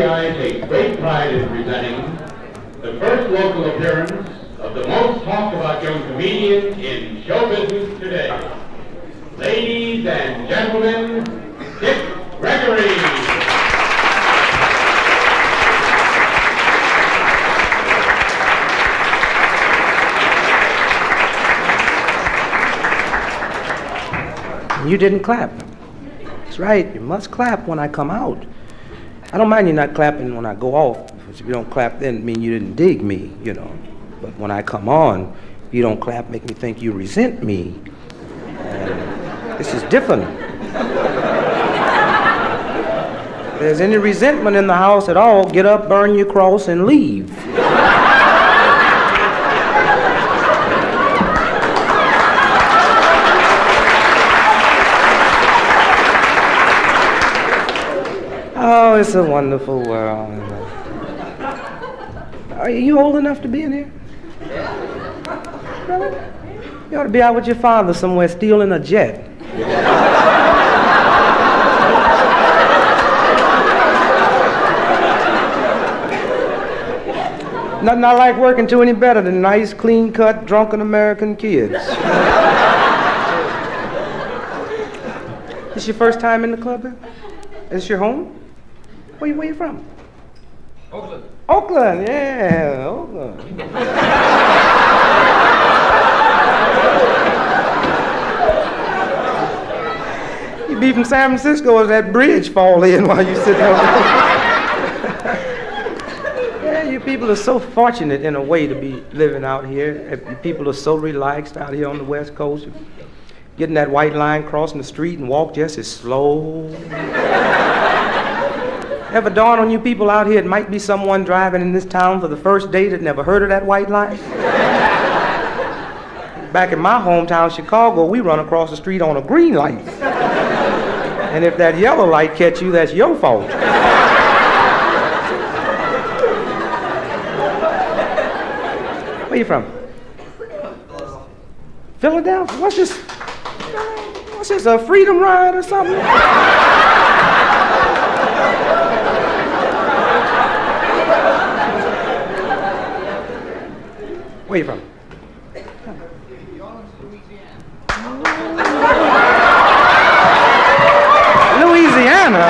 I take great pride in presenting the first local appearance of the most talked about young comedian in show business today. Ladies and gentlemen, Dick Gregory. You didn't clap. That's right, you must clap when I come out. I don't mind you not clapping when I go off, because if you don't clap then it means you didn't dig me, you know. But when I come on, if you don't clap, make me think you resent me. This is different. If there's any resentment in the house at all, get up, burn your cross, and leave. Oh, it's a wonderful world. Are you old enough to be in here? Really? You ought to be out with your father somewhere stealing a jet. Nothing I like working to any better than nice, clean-cut, drunken American kids. This your first time in the club here? Is this your home? Where you from? Oakland. Oakland, yeah, Oakland. You be from San Francisco as that bridge fall in while you sit there. Yeah, you people are so fortunate in a way to be living out here. You people are so relaxed out here on the West Coast. Getting that white line, crossing the street and walk just as slow. Ever dawn on you people out here, it might be someone driving in this town for the first day that never heard of that white line? Back in my hometown, Chicago, we run across the street on a green light. And if that yellow light catch you, that's your fault. Where you from? Philadelphia? What's this? What's this, a freedom ride or something? Where you from? Louisiana?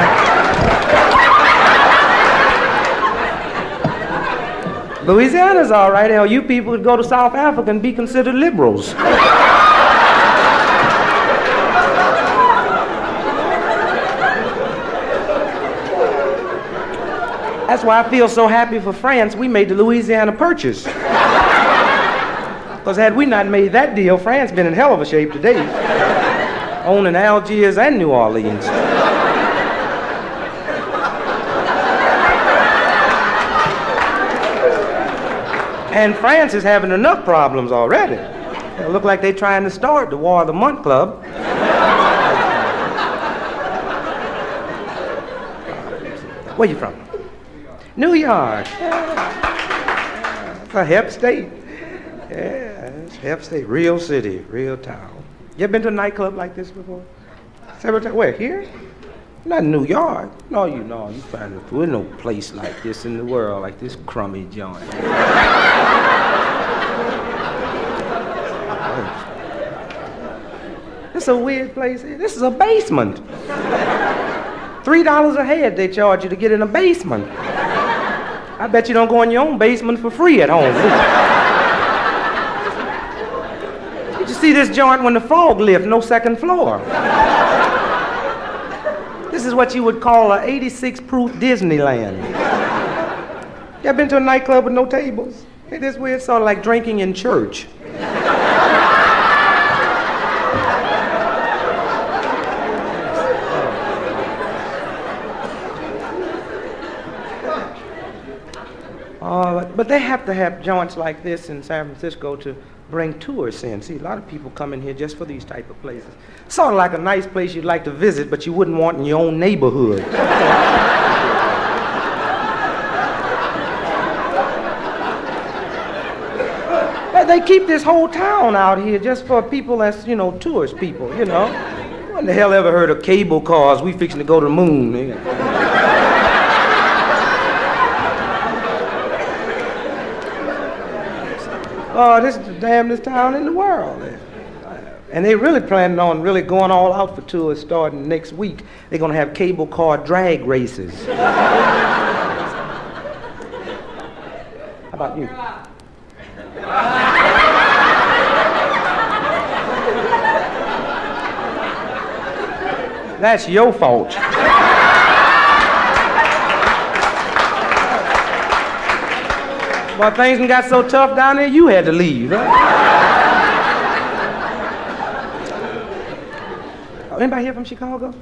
Louisiana's all right. Hell, you people would go to South Africa and be considered liberals. That's why I feel so happy for France we made the Louisiana Purchase. Because had we not made that deal, France been in hell of a shape today, owning Algiers and New Orleans. And France is having enough problems already. It look like they're trying to start the War of the Month Club. Where you from? New York. Yeah. It's a hip state. Yeah, it's hip state. Real city, real town. You ever been to a nightclub like this before? Several times. Where? Here? Not in New York. No, you find it. There's no place like this in the world, like this crummy joint. This is a weird place. This is a basement. $3 a head they charge you to get in a basement. I bet you don't go in your own basement for free at home. Did you see this joint when the fog lift, no second floor? This is what you would call a 86 proof Disneyland. You ever been to a nightclub with no tables? Hey, this weird, sort of like drinking in church. But they have to have joints like this in San Francisco to bring tourists in. See, a lot of people come in here just for these type of places. Sort of like a nice place you'd like to visit, but you wouldn't want in your own neighborhood. They keep this whole town out here just for people that's, tourist people, When the hell ever heard of cable cars? We fixing to go to the moon. Oh, this is the damnedest town in the world. And they really planning on really going all out for tours starting next week. They're going to have cable car drag races. How about you? That's your fault. Well, things done got so tough down there, you had to leave, huh? Oh, anybody here from Chicago?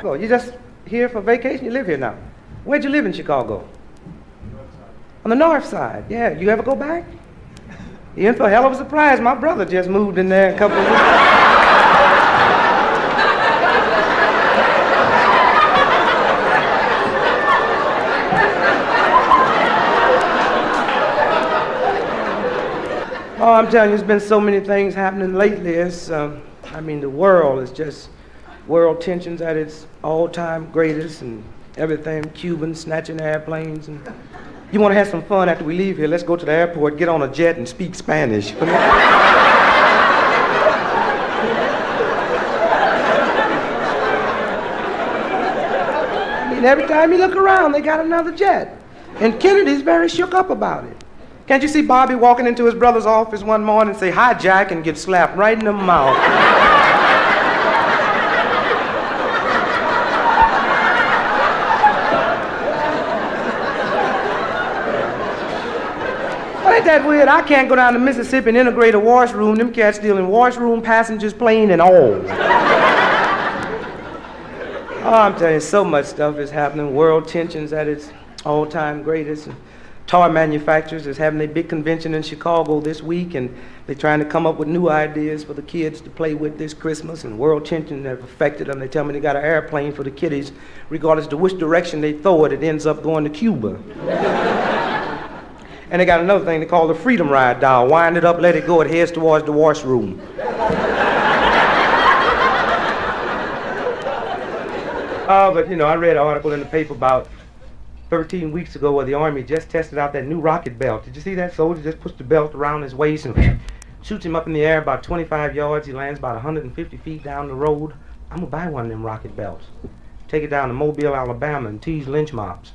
Oh, you just here for vacation? You live here now. Where'd you live in Chicago? On the north side. Yeah, you ever go back? You're in for a hell of a surprise. My brother just moved in there a couple of weeks. Oh, I'm telling you, there's been so many things happening lately. The world is just, world tensions at its all-time greatest and everything, Cubans snatching airplanes. And you want to have some fun after we leave here, let's go to the airport, get on a jet and speak Spanish. Every time you look around, they got another jet. And Kennedy's very shook up about it. Can't you see Bobby walking into his brother's office one morning and say, "Hi, Jack," and get slapped right in the mouth? Well, ain't that weird? I can't go down to Mississippi and integrate a washroom. Them cats stealing washroom, passengers, plane, and all. Oh, I'm telling you, so much stuff is happening. World tensions at its all-time greatest. Tar manufacturers is having a big convention in Chicago this week, and they're trying to come up with new ideas for the kids to play with this Christmas, and world tensions have affected them. They tell me they got an airplane for the kiddies. Regardless of which direction they throw it, it ends up going to Cuba. And they got another thing they call the Freedom Ride doll. Wind it up, let it go, it heads towards the washroom. But I read an article in the paper about 13 weeks ago where the Army just tested out that new rocket belt. Did you see that? Soldier just puts the belt around his waist and shoots him up in the air about 25 yards. He lands about 150 feet down the road. I'm going to buy one of them rocket belts. Take it down to Mobile, Alabama and tease lynch mobs.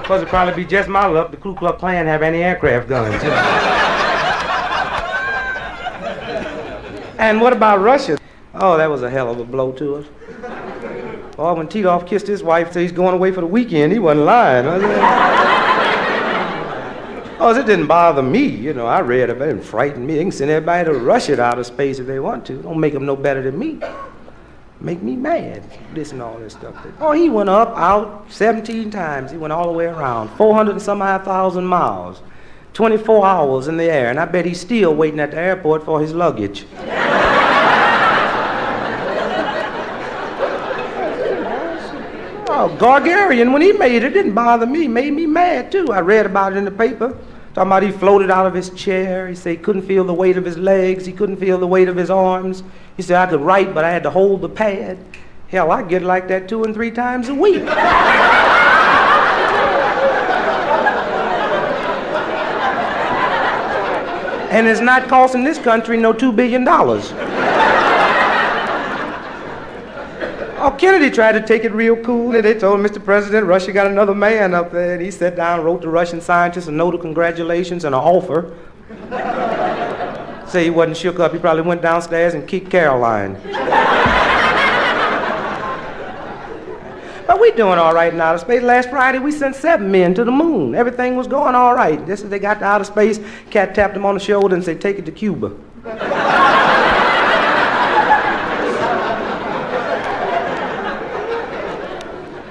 Because it'd probably be just my luck the Ku Klux Klan have anti-aircraft guns. And what about Russia? Oh, that was a hell of a blow to us. Oh, when Titoff kissed his wife, said he's going away for the weekend, he wasn't lying. Oh, it didn't bother me. I read about it and frightened me. They can send everybody to Russia to outer space if they want to. Don't make them no better than me. Make me mad, this and all this stuff. Oh, he went up, out 17 times. He went all the way around, 400 and some odd thousand miles, 24 hours in the air, and I bet he's still waiting at the airport for his luggage. Oh, Gargarian, when he made it, didn't bother me. Made me mad, too. I read about it in the paper. Talking about he floated out of his chair. He said he couldn't feel the weight of his legs. He couldn't feel the weight of his arms. He said, I could write, but I had to hold the pad. Hell, I get like that 2 and 3 times a week. And it's not costing this country no $2 billion. Oh, Kennedy tried to take it real cool, and they told him, Mr. President, Russia got another man up there. And he sat down and wrote the Russian scientists a note of congratulations and an offer. Say he wasn't shook up. He probably went downstairs and kicked Caroline. But we doing all right in outer space. Last Friday, we sent 7 men to the moon. Everything was going all right. Just as they got to outer space, Cat tapped him on the shoulder and said, take it to Cuba.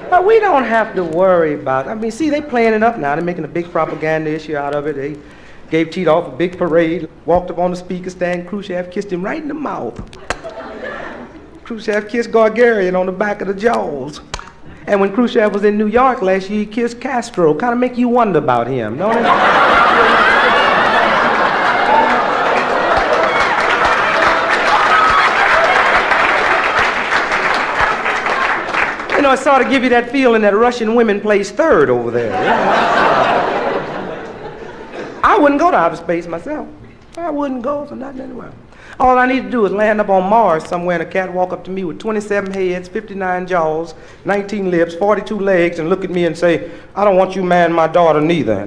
But we don't have to worry about it. See, they playing it up now. They're making a big propaganda issue out of it. They gave Titoff a big parade, walked up on the speaker stand. Khrushchev kissed him right in the mouth. Khrushchev kissed Gargarian on the back of the jaws. And when Khrushchev was in New York last year, he kissed Castro. Kind of make you wonder about him, don't it? know, it sort of give you that feeling that Russian women plays third over there. I wouldn't go to outer space myself. I wouldn't go for nothing anywhere. All I need to do is land up on Mars somewhere and a cat walk up to me with 27 heads, 59 jaws, 19 lips, 42 legs, and look at me and say, I don't want you marrying my daughter neither.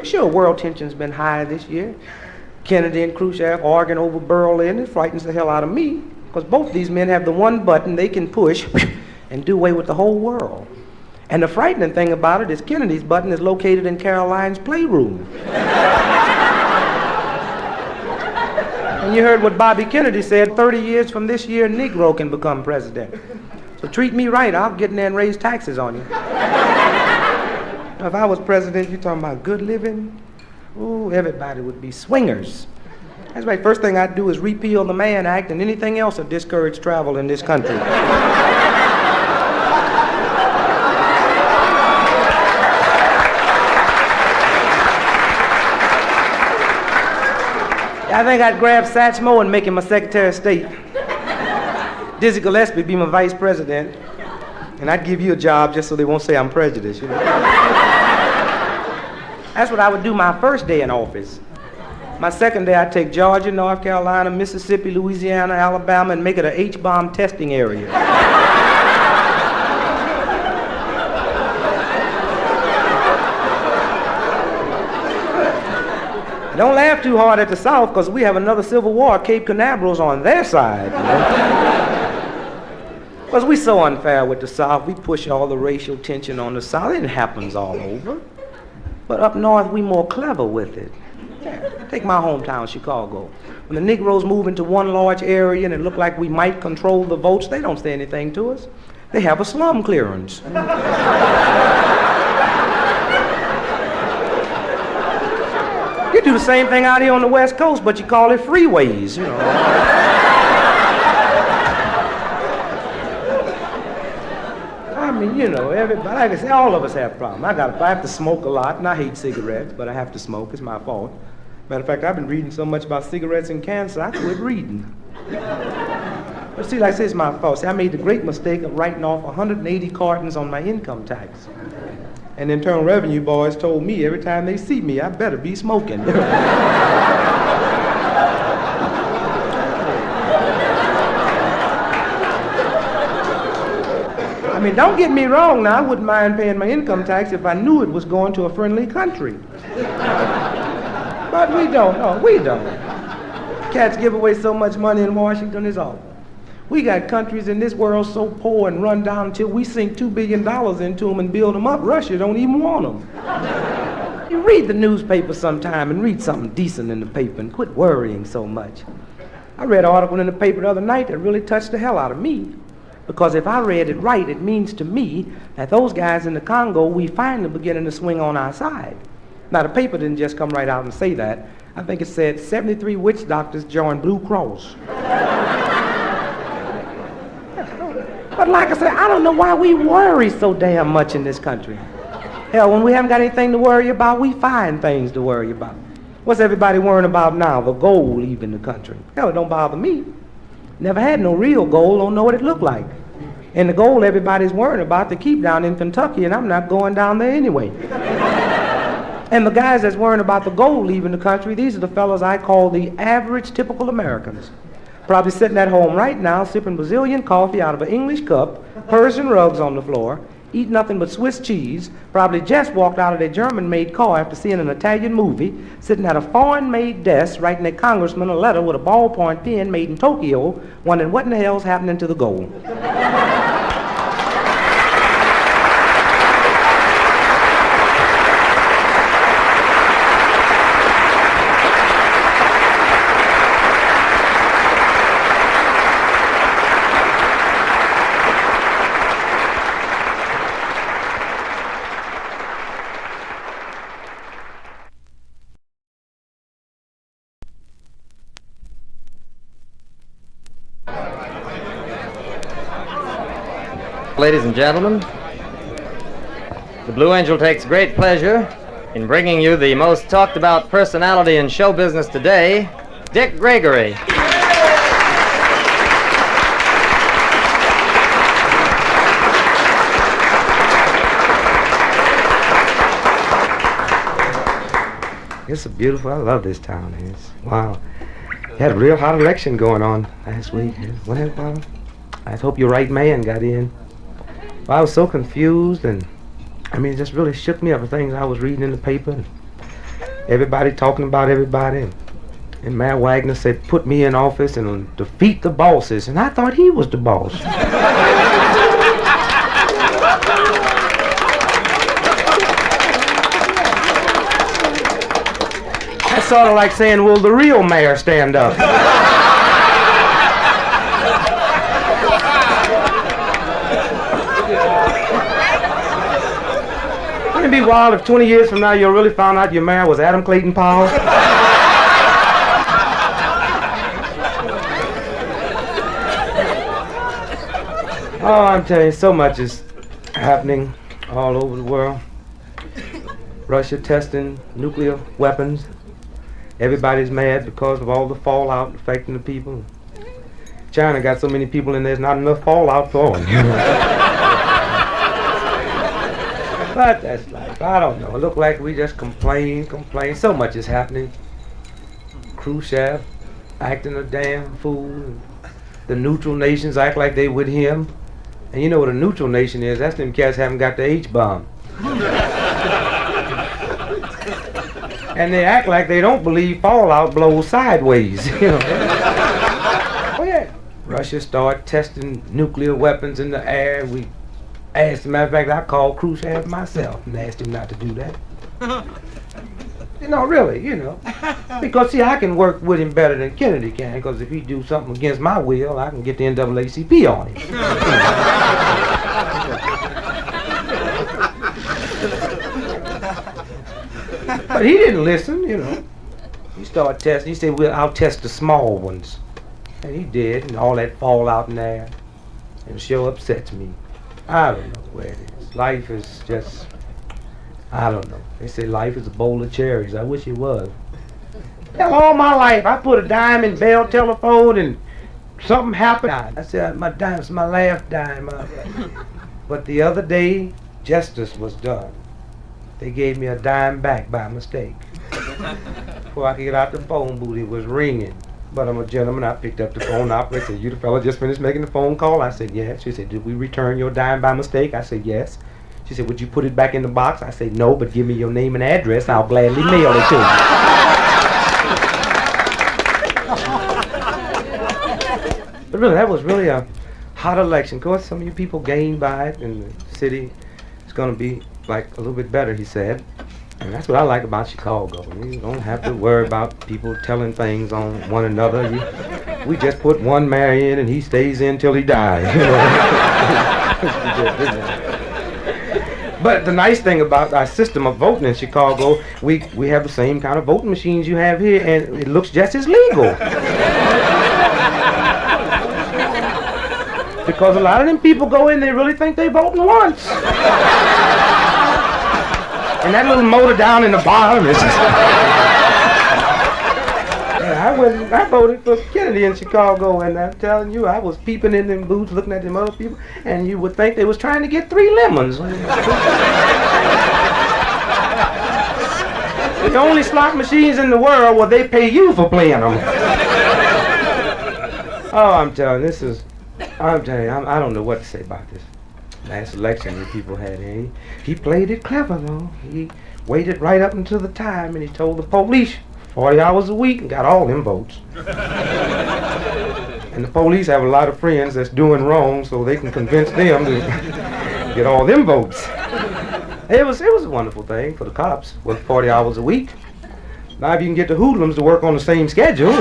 Sure, world tension's been high this year. Kennedy and Khrushchev arguing over Berlin. It frightens the hell out of me, because both these men have the one button they can push and do away with the whole world. And the frightening thing about it is Kennedy's button is located in Caroline's playroom. And you heard what Bobby Kennedy said, 30 years from this year, Negro can become president. So treat me right, I'll get in there and raise taxes on you. Now, if I was president, you're talking about good living? Ooh, everybody would be swingers. That's right, first thing I'd do is repeal the Mann Act and anything else that discouraged travel in this country. I think I'd grab Satchmo and make him my Secretary of State. Dizzy Gillespie be my Vice President, and I'd give you a job just so they won't say I'm prejudiced, you know. That's what I would do my first day in office. My second day, I'd take Georgia, North Carolina, Mississippi, Louisiana, Alabama, and make it an H-bomb testing area. Don't laugh too hard at the South, because we have another civil war. Cape Canaveral's on their side. Because we're so unfair with the South. We push all the racial tension on the South. It happens all over. But up north, we more clever with it. Yeah. Take my hometown, Chicago. When the Negroes move into one large area and it look like we might control the votes, they don't say anything to us. They have a slum clearance. You do the same thing out here on the West Coast, but you call it freeways, you know. I mean, you know, everybody, like I say, all of us have problems. I have to smoke a lot, and I hate cigarettes, but I have to smoke. It's my fault. Matter of fact, I've been reading so much about cigarettes and cancer, I quit reading. But see, like I say, it's my fault. See, I made the great mistake of writing off 180 cartons on my income tax. And the Internal Revenue boys told me every time they see me, I better be smoking. I mean, don't get me wrong now, I wouldn't mind paying my income tax if I knew it was going to a friendly country. But we don't, no, we don't. Cats give away so much money in Washington, it's awful. We got countries in this world so poor and run down until we sink $2 billion into them and build them up. Russia don't even want them. You read the newspaper sometime and read something decent in the paper and quit worrying so much. I read an article in the paper the other night that really touched the hell out of me. Because if I read it right, it means to me that those guys in the Congo, we finally beginning to swing on our side. Now, the paper didn't just come right out and say that. I think it said 73 witch doctors joined Blue Cross. But like I said, I don't know why we worry so damn much in this country. Hell, when we haven't got anything to worry about, we find things to worry about. What's everybody worrying about now? The gold leaving the country. Hell, it don't bother me. Never had no real gold, don't know what it looked like. And the gold everybody's worrying about, they keep down in Kentucky, and I'm not going down there anyway. And the guys that's worrying about the gold leaving the country, these are the fellas I call the average typical Americans. Probably sitting at home right now, sipping Brazilian coffee out of an English cup, Persian rugs on the floor, eat nothing but Swiss cheese, probably just walked out of their German-made car after seeing an Italian movie, sitting at a foreign-made desk writing their congressman a letter with a ballpoint pen made in Tokyo, wondering what in the hell's happening to the gold. Ladies and gentlemen, the Blue Angel takes great pleasure in bringing you the most talked about personality in show business today, Dick Gregory. It's a beautiful, I love this town. Wow. Had a real hot election going on last week. Well, I hope your right man got in. Well, I was so confused, and I mean, it just really shook me up, the things I was reading in the paper. Everybody talking about everybody. And Mayor Wagner said, put me in office and defeat the bosses. And I thought he was the boss. That's sort of like saying, will the real mayor stand up? Wouldn't it be wild if 20 years from now you really found out your mayor was Adam Clayton Powell? Oh, I'm telling you, so much is happening all over the world. Russia testing nuclear weapons. Everybody's mad because of all the fallout affecting the people. China got so many people in there's not enough fallout for them. But that's life. I don't know. It look like we just complain. So much is happening. Khrushchev acting a damn fool. The neutral nations act like they with him. And you know what a neutral nation is? That's them cats haven't got the H-bomb. And they act like they don't believe fallout blows sideways. You know? Oh yeah. Russia started testing nuclear weapons in the air. We asked, as a matter of fact, I called Khrushchev myself and asked him not to do that. You know, really, you know. Because, see, I can work with him better than Kennedy can, because if he do something against my will, I can get the NAACP on him. But he didn't listen, you know. He started testing. He said, well, I'll test the small ones. And he did, and all that fallout in there. And it sure upsets me. I don't know where it is. Life is just, I don't know. They say life is a bowl of cherries. I wish it was. Hell, all my life, I put a dime in Bell Telephone and something happened. I said, my dime's my last dime. But the other day, justice was done. They gave me a dime back by mistake. Before I could get out the phone booth, it was ringing. But I'm a gentleman. I picked up the phone. The operator said, you the fella just finished making the phone call? I said, yes. She said, did we return your dime by mistake? I said, yes. She said, would you put it back in the box? I said, no, but give me your name and address. I'll gladly mail it to you. But really, that was really a hot election. Of course, some of you people gained by it, and the city is going to be like a little bit better, he said. And that's what I like about Chicago. You don't have to worry about people telling things on one another. We just put one mayor in and he stays in till he dies. But the nice thing about our system of voting in Chicago, we have the same kind of voting machines you have here, and it looks just as legal. Because a lot of them people go in, they really think they voting once. And that little motor down in the bottom is I voted for Kennedy in Chicago, and I'm telling you, I was peeping in them booths looking at them other people, and you would think they was trying to get 3 lemons. The only slot machines in the world where they pay you for playing them. Oh, I'm telling you, I don't know what to say about this last election that people had here. He played it clever, though. He waited right up until the time, and he told the police 40 hours a week and got all them votes. And the police have a lot of friends that's doing wrong, so they can convince them to get all them votes. It was a wonderful thing for the cops, with 40 hours a week. Now if you can get the hoodlums to work on the same schedule.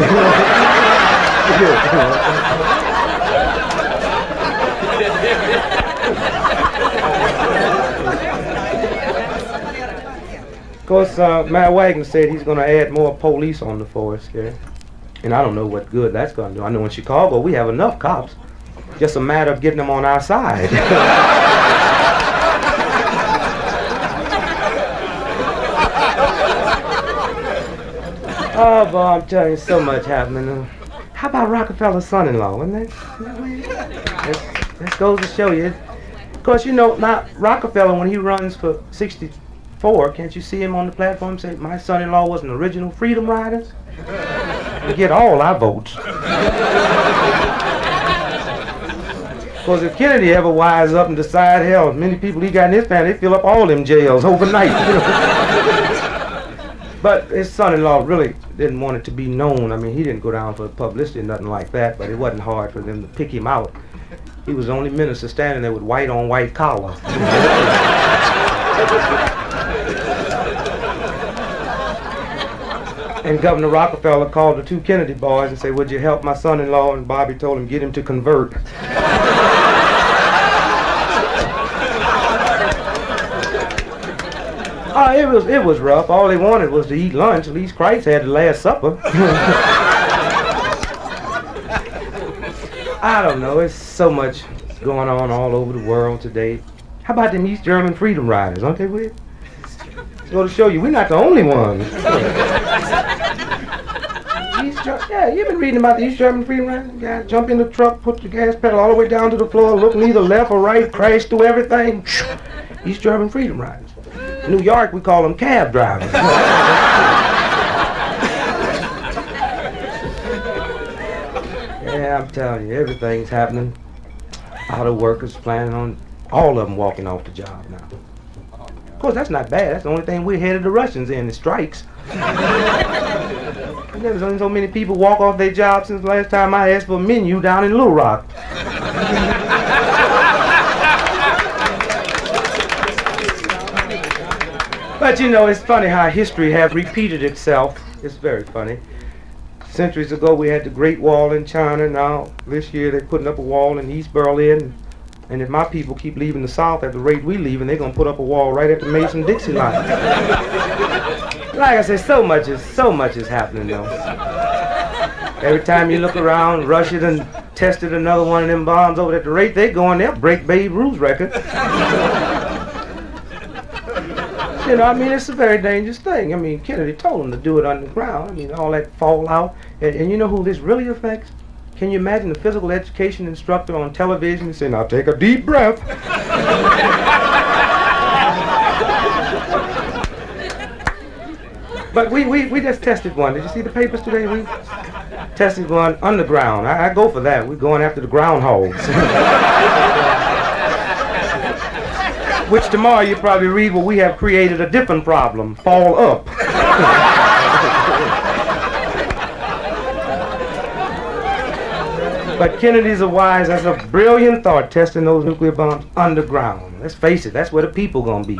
Of course, Matt Wagner said he's going to add more police on the force here. And I don't know what good that's going to do. I know in Chicago we have enough cops. Just a matter of getting them on our side. Oh, boy, I'm telling you, so much happening. How about Rockefeller's son-in-law? Isn't that goes to show you. Of course, you know, now Rockefeller, when he runs for 60 4, can't you see him on the platform say, my son-in-law was an original freedom rider? We get all our votes. Because if Kennedy ever wise up and decide, hell, many people he got in his family, they fill up all them jails overnight. But his son-in-law really didn't want it to be known. I mean, he didn't go down for publicity or nothing like that, but it wasn't hard for them to pick him out. He was the only minister standing there with white on white collar. And Governor Rockefeller called the 2 Kennedy boys and said, would you help my son-in-law? And Bobby told him, get him to convert. It was rough. All they wanted was to eat lunch. At least Christ had the Last Supper. I don't know. There's so much going on all over the world today. How about them East German freedom riders? Aren't they weird? Go to show you, we're not the only ones. Yeah, you've been reading about the East German freedom riders. Guy jump in the truck, put the gas pedal all the way down to the floor, look neither left or right, crash through everything. East German freedom riders. In New York, we call them cab drivers. Yeah, I'm telling you, everything's happening. Auto workers planning on all of them walking off the job now. Of course, that's not bad. That's the only thing we're headed the Russians in, the strikes. There's only so many people walk off their job since the last time I asked for a menu down in Little Rock. But you know, it's funny how history has repeated itself. It's very funny. Centuries ago, we had the Great Wall in China. Now, this year, they're putting up a wall in East Berlin. And if my people keep leaving the South at the rate we leaving, they're going to put up a wall right at the Mason-Dixie line. Like I said, so much is happening though. Every time you look around, Russia done tested another one of them bombs over at the rate they're going, they'll break Babe Ruth's record. You know, I mean, it's a very dangerous thing. I mean, Kennedy told them to do it underground. I mean, all that fallout. And you know who this really affects? Can you imagine the physical education instructor on television saying, now take a deep breath. But we just tested one. Did you see the papers today? We tested one underground. I go for that. We're going after the groundhogs. Which tomorrow you probably read, well, we have created a different problem. Fall up. But Kennedy's a wise, that's a brilliant thought, testing those nuclear bombs underground. Let's face it, that's where the people gonna be.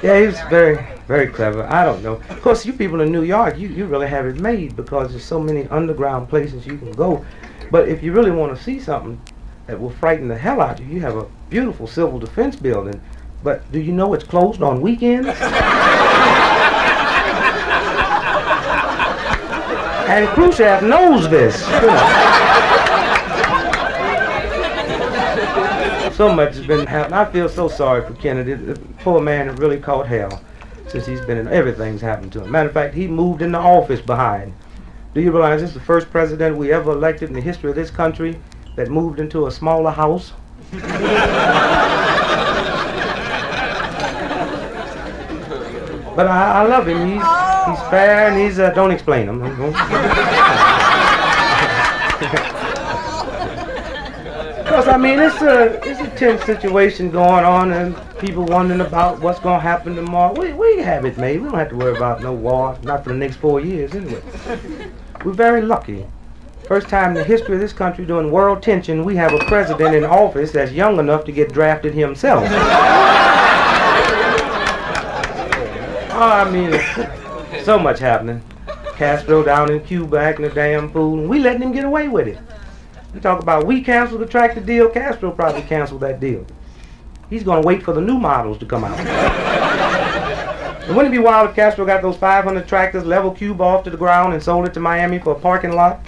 Yeah, he was very, very clever. I don't know. Of course, you people in New York, you really have it made because there's so many underground places you can go. But if you really want to see something that will frighten the hell out of you, you have a beautiful civil defense building. But do you know it's closed on weekends? And Khrushchev knows this. So much has been happening. I feel so sorry for Kennedy. The poor man has really caught hell since he's been in. Everything's happened to him. Matter of fact, he moved into office behind. Do you realize this is the first president we ever elected in the history of this country that moved into a smaller house? But I love him. He's fair and he's don't explain him. Because I mean it's a tense situation going on and people wondering about what's going to happen tomorrow. We have it made. We don't have to worry about no war, not for the next 4 years anyway. We're very lucky. First time in the history of this country during world tension, we have a president in office that's young enough to get drafted himself. Oh, I mean, so much happening. Castro down in Cuba acting a damn fool, and we letting him get away with it. You talk about we canceled the tractor deal, Castro probably canceled that deal. He's going to wait for the new models to come out. And wouldn't it be wild if Castro got those 500 tractors, leveled Cuba off to the ground, and sold it to Miami for a parking lot?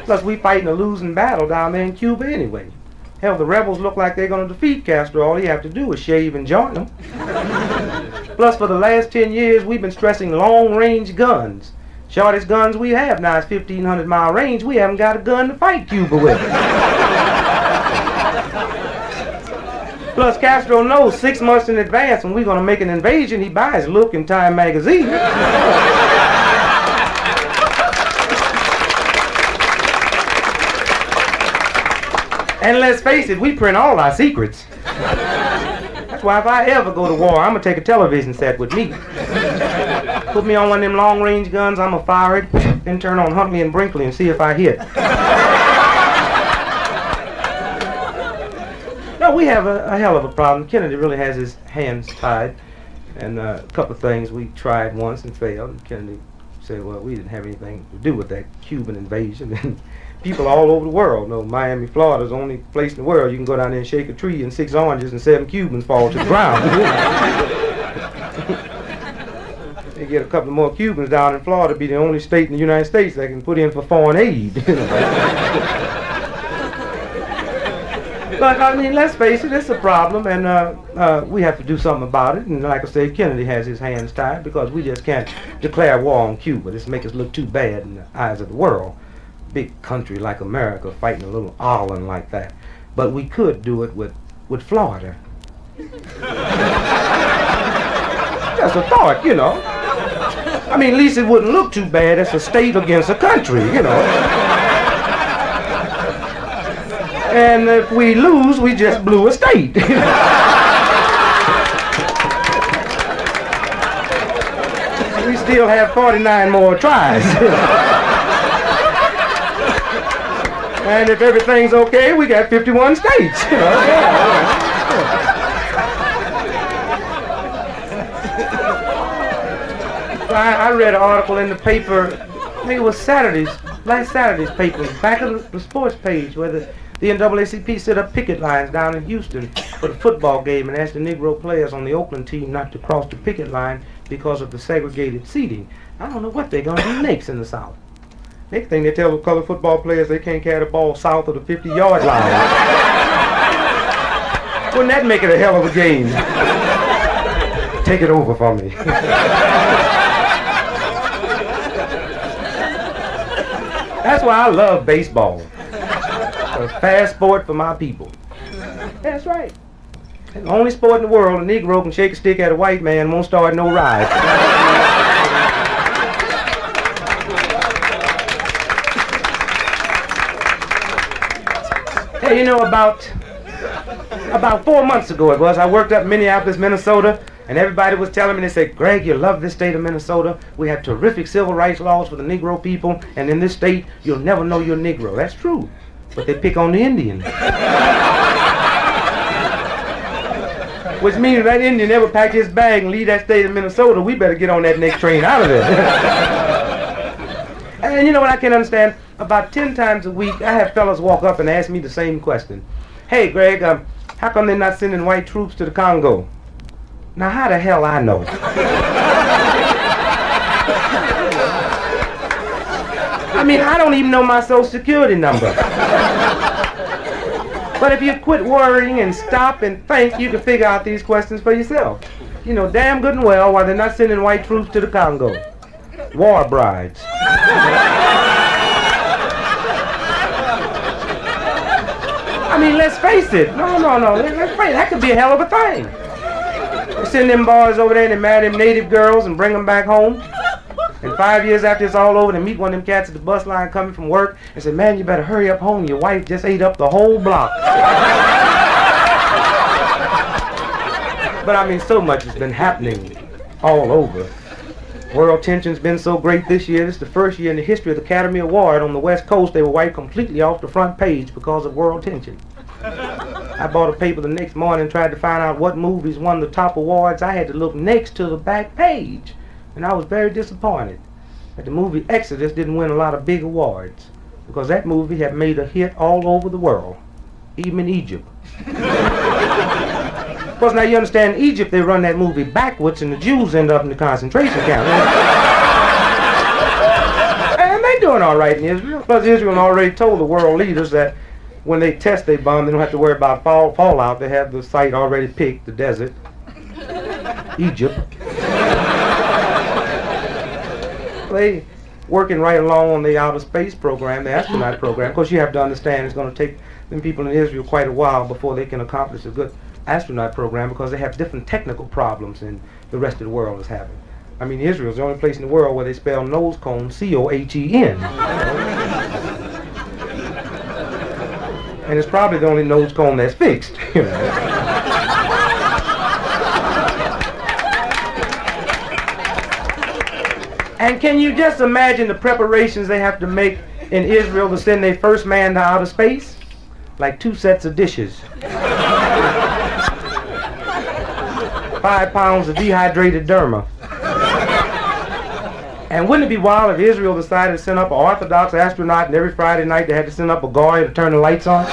Plus, we fighting a losing battle down there in Cuba anyway. Hell, the rebels look like they're going to defeat Castro. All you have to do is shave and join them. Plus, for the last 10 years, we've been stressing long-range guns. Shortest guns we have now is 1,500-mile range. We haven't got a gun to fight Cuba with. Plus, Castro knows 6 months in advance when we're going to make an invasion, he buys Look and Time magazine. And let's face it, we print all our secrets. That's why if I ever go to war, I'm going to take a television set with me. Put me on one of them long-range guns, I'm going to fire it, then turn on Huntley and Brinkley and see if I hit. No, we have a hell of a problem. Kennedy really has his hands tied. And a couple of things we tried once and failed. And Kennedy said, well, we didn't have anything to do with that Cuban invasion. And people all over the world know Miami, Florida is the only place in the world you can go down there and shake a tree and 6 oranges and 7 Cubans fall to the ground. They get a couple more Cubans down in Florida, be the only state in the United States that can put in for foreign aid. But I mean, let's face it, it's a problem, and we have to do something about it. And like I said, Kennedy has his hands tied because we just can't declare war on Cuba. This makes us look too bad in the eyes of the world. Big country like America fighting a little island like that. But we could do it with Florida. Just a thought, you know. I mean, at least it wouldn't look too bad as a state against a country, you know. And if we lose, we just blew a state. We still have 49 more tries. And if everything's okay, we got 51 states. You know? I read an article in the paper, I think it was last Saturday's paper, back of the sports page, where the NAACP set up picket lines down in Houston for the football game and asked the Negro players on the Oakland team not to cross the picket line because of the segregated seating. I don't know what they're going to do next in the South. Next thing they tell the colored football players they can't carry the ball south of the 50-yard line. Wouldn't that make it a hell of a game? Take it over for me. That's why I love baseball. A fast sport for my people. That's right. It's the only sport in the world a Negro can shake a stick at a white man and won't start no ride. Hey, you know, about 4 months ago it was, I worked up in Minneapolis, Minnesota, and everybody was telling me, they said, Greg, you love this state of Minnesota. We have terrific civil rights laws for the Negro people, and in this state, you'll never know you're Negro. That's true. But they pick on the Indian. Which means if that Indian ever pack his bag and leave that state of Minnesota, we better get on that next train out of there. And you know what I can understand? About 10 times a week, I have fellas walk up and ask me the same question. Hey, Greg, how come they're not sending white troops to the Congo? Now, how the hell I know? I mean, I don't even know my social security number. But if you quit worrying and stop and think, you can figure out these questions for yourself. You know damn good and well why they're not sending white troops to the Congo. War brides. I mean, let's face it. No. Let's face it. That could be a hell of a thing. They send them boys over there and they marry them native girls and bring them back home. And 5 years after it's all over, they meet one of them cats at the bus line coming from work and say, man, you better hurry up home. Your wife just ate up the whole block. But I mean, so much has been happening all over. World tension's been so great this year. This is the first year in the history of the Academy Award on the West Coast they were wiped completely off the front page because of world tension. I bought a paper the next morning and tried to find out what movies won the top awards. I had to look next to the back page. And I was very disappointed that the movie Exodus didn't win a lot of big awards because that movie had made a hit all over the world, even in Egypt. Of course, now you understand, in Egypt they run that movie backwards and the Jews end up in the concentration camp. And they're doing all right in Israel. Plus, Israel already told the world leaders that when they test their bomb, they don't have to worry about fallout. They have the site already picked, the desert, Egypt. working right along on the outer space program, the astronaut program. Of course, you have to understand it's going to take them people in Israel quite a while before they can accomplish a good astronaut program because they have different technical problems than the rest of the world is having. I mean, Israel's the only place in the world where they spell nose cone C-O-H-E-N. And it's probably the only nose cone that's fixed. And can you just imagine the preparations they have to make in Israel to send their first man to outer space? Like 2 sets of dishes. 5 pounds of dehydrated derma. And wouldn't it be wild if Israel decided to send up an Orthodox astronaut and every Friday night they had to send up a goy to turn the lights on?